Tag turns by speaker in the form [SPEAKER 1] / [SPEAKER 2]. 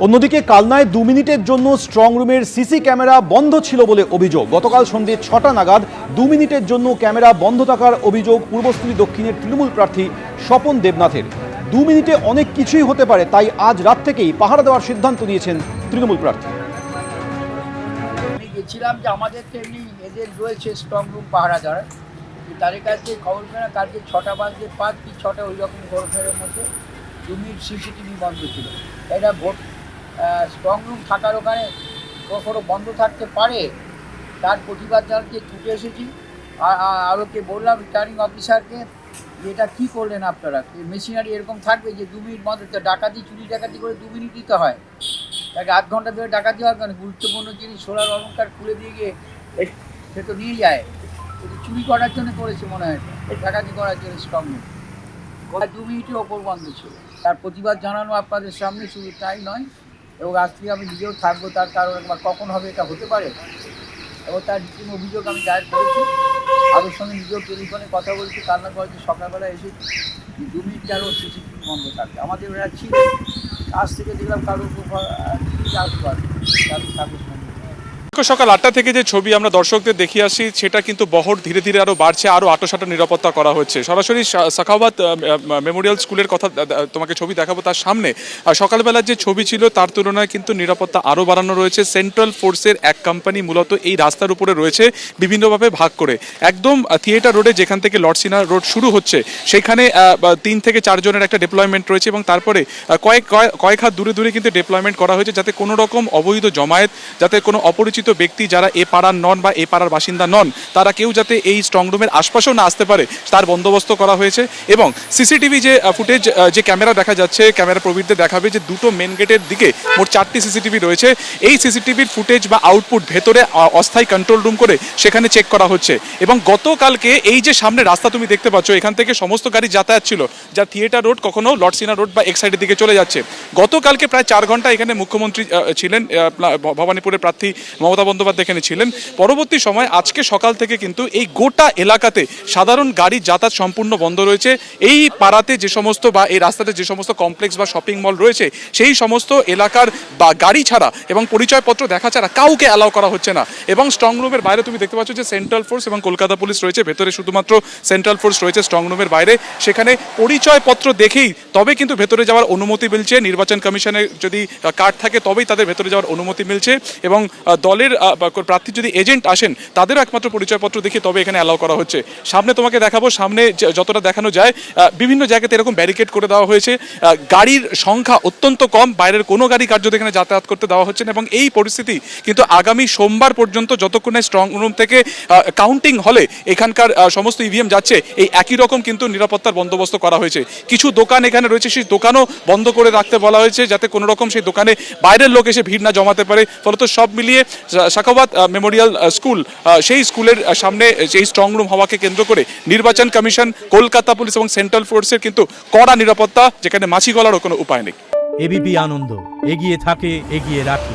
[SPEAKER 1] অন্যদিকে কালনায় 2 মিনিটের জন্য স্ট্রং রুমের সিসি ক্যামেরা বন্ধ ছিল বলে অভিযোগ। গতকাল সন্ধ্যে 6টা নাগাদ 2 মিনিটের জন্য ক্যামেরা বন্ধ থাকার অভিযোগ পূর্বস্থলী দক্ষিণের তৃণমূল প্রার্থী স্বপন দেবনাথের। 2 মিনিটে অনেক কিছুই হতে পারে, তাই আজ রাত থেকেই পাহারা দেওয়ার সিদ্ধান্ত নিয়েছেন তৃণমূল প্রার্থী।
[SPEAKER 2] আমি গেছিলাম যে আমাদের তো এমনি এদের রয়েছে স্ট্রং রুম পাহারা দেওয়ার, তাদের কাছ থেকে খবর পেয়ে কালকে 6টা বাজে 5 কি 6টা ওই রকম ঘোরফেরের মধ্যে 2 মিনিট সিসিটিভি বন্ধ ছিল। এটা ভোট স্ট্রং রুম থাকার ওখানে কখনো বন্ধ থাকতে পারে, তার প্রতিবাদ জানাতে ছুটে এসেছি। আরোকে বললাম রিটার্নিং অফিসারকে যে এটা কী করলেন আপনারা, মেশিনারি এরকম থাকবে যে 2 মিনিট বন্ধ, ডাকাতি চুরি ডাকাতি করে 2 মিনিট দিতে হয়, তাকে আধ ঘন্টা ধরে ডাকাতি হওয়ার কারণে গুরুত্বপূর্ণ জিনিস সোনার অলঙ্কার খুলে দিয়ে গিয়ে সে তো নিয়ে যায়, চুরি করার জন্য করেছে মনে হয়, ডাকাতি করার জন্য স্ট্রং রুম 2 মিনিটের ওপর বন্ধ ছিল। তার প্রতিবাদ জানানো আপনাদের সামনে, শুধু তাই নয়, এবং আজ থেকে আমি নিজেও থাকবো, তার কারণ একবার কখন হবে এটা হতে পারে, এবং তার রীতিম অভিযোগ আমি দায়ের করেছি। আরোর সঙ্গে নিজেও টেলিফোনে কথা বলছি, কান্না করেছি, সকালবেলা এসে 2 মিনিট আরও সিসিটিভি বন্ধ থাকবে। আমাদের ওরা ছিল, আজ থেকে দেখলাম কারোর আসবার কারোর কাগজ বন্ধ।
[SPEAKER 3] সকাল 8টা থেকে যে ছবি আমরা দর্শকদের দেখিয়ে আসি, সেটা কিন্তু বহর ধীরে ধীরে আরও বাড়ছে, আরও আঁটোসাঁটো নিরাপত্তা করা হচ্ছে। সরাসরি সাখাওয়াত মেমোরিয়াল স্কুলের কথা তোমাকে ছবি দেখাবো, তার সামনে সকালবেলার যে ছবি ছিল তার তুলনায় কিন্তু নিরাপত্তা আরও বাড়ানো রয়েছে। সেন্ট্রাল ফোর্সের এক কোম্পানি মূলত এই রাস্তার উপরে রয়েছে বিভিন্নভাবে ভাগ করে। একদম থিয়েটার রোডে যেখান থেকে লর্ডসিনা রোড শুরু হচ্ছে, সেখানে 3 থেকে 4 জনের একটা ডিপ্লয়মেন্ট রয়েছে, এবং তারপরে কয়েক হাত দূরে দূরে কিন্তু ডিপ্লয়মেন্ট করা হয়েছে, যাতে কোনো রকম অবৈধ জমায়েত, যাতে কোনো অপরিচিত ব্যক্তি যারা এ পাড়ার নন বা এ পাড়ার বাসিন্দা নন, তারা কেউ যাতে এই স্ট্রং রুমের আশপাশেও না আসতে পারে, তার বন্দোবস্ত করা হয়েছে। এবং সিসিটিভি যে ফুটেজ, যে ক্যামেরা দেখা যাচ্ছে, ক্যামেরা প্রবীরদের দেখাবে যে দুটো মেন গেটের দিকে মোট 4টি সিসিটিভি রয়েছে। এই সিসিটিভির ফুটেজ বা আউটপুট ভেতরে অস্থায়ী কন্ট্রোল রুম করে সেখানে চেক করা হচ্ছে। এবং গতকালকে এই যে সামনে রাস্তা তুমি দেখতে পাচ্ছ, এখান থেকে সমস্ত গাড়ি যাতায়াত ছিল, যা থিয়েটার রোড কখনো লর্ডসিনা রোড বা এক সাইডের দিকে চলে যাচ্ছে। গতকালকে প্রায় 4 ঘন্টা এখানে মুখ্যমন্ত্রী ছিলেন, ভবানীপুরের প্রার্থী মমতা বন্দ্যোপাধ্যায় এখানে ছিলেন। পরবর্তী সময় আজকে সকাল থেকে কিন্তু এই গোটা এলাকাতে সাধারণ গাড়ি যাতায়াত সম্পূর্ণ বন্ধ রয়েছে। এই পাড়াতে যে সমস্ত বা এই রাস্তাতে যে সমস্ত কমপ্লেক্স বা শপিং মল রয়েছে, সেই সমস্ত এলাকার বা গাড়ি ছাড়া এবং পরিচয়পত্র দেখা ছাড়া কাউকে অ্যালাউ করা হচ্ছে না। এবং স্ট্রং রুমের বাইরে তুমি দেখতে পাচ্ছ যে সেন্ট্রাল ফোর্স এবং কলকাতা পুলিশ রয়েছে, ভেতরে শুধুমাত্র সেন্ট্রাল ফোর্স রয়েছে স্ট্রং রুমের বাইরে। সেখানে পরিচয়পত্র দেখেই তবে কিন্তু ভেতরে যাওয়ার অনুমতি মিলছে। নির্বাচন কমিশনের যদি কার্ড থাকে তবেই তাদের ভেতরে যাওয়ার অনুমতি মিলছে, এবং দলের প্রার্থী যদি এজেন্ট আসেন তাদেরও একমাত্র পরিচয়পত্র দেখে তবে এখানে অ্যালাউ করা হচ্ছে। সামনে তোমাকে দেখাবো, সামনে যতটা দেখানো যায় বিভিন্ন জায়গাতে এরকম ব্যারিকেড করে দেওয়া হয়েছে। গাড়ির সংখ্যা অত্যন্ত কম, বাইরের কোনো গাড়ি কার্যত এখানে যাতায়াত করতে দেওয়া হচ্ছে না। এবং এই পরিস্থিতি কিন্তু আগামী সোমবার পর্যন্ত, যতক্ষণে স্ট্রং রুম থেকে কাউন্টিং হলে এখানকার সমস্ত ইভিএম যাচ্ছে, এই একই রকম কিন্তু নিরাপত্তার বন্দোবস্ত করা হয়েছে। কিছু দোকান এখানে রয়েছে, সেই দোকানও বন্ধ করে রাখতে বলা হয়েছে, যাতে কোনো রকম সেই দোকানে বাইরের লোক এসে ভিড় না জমাতে পারে। ফলত সব মিলিয়ে সাখাওয়াত মেমোরিয়াল স্কুল, সেই স্কুলের সামনে সেই স্ট্রং রুম হওয়াকে কেন্দ্র করে নির্বাচন কমিশন, কলকাতা পুলিশ এবং সেন্ট্রাল ফোর্সের কিন্তু কড়া নিরাপত্তা, যেখানে মাছি গলারও কোনো উপায় নেই।
[SPEAKER 4] এবিপি আনন্দ এগিয়ে থাকে, এগিয়ে রাখে।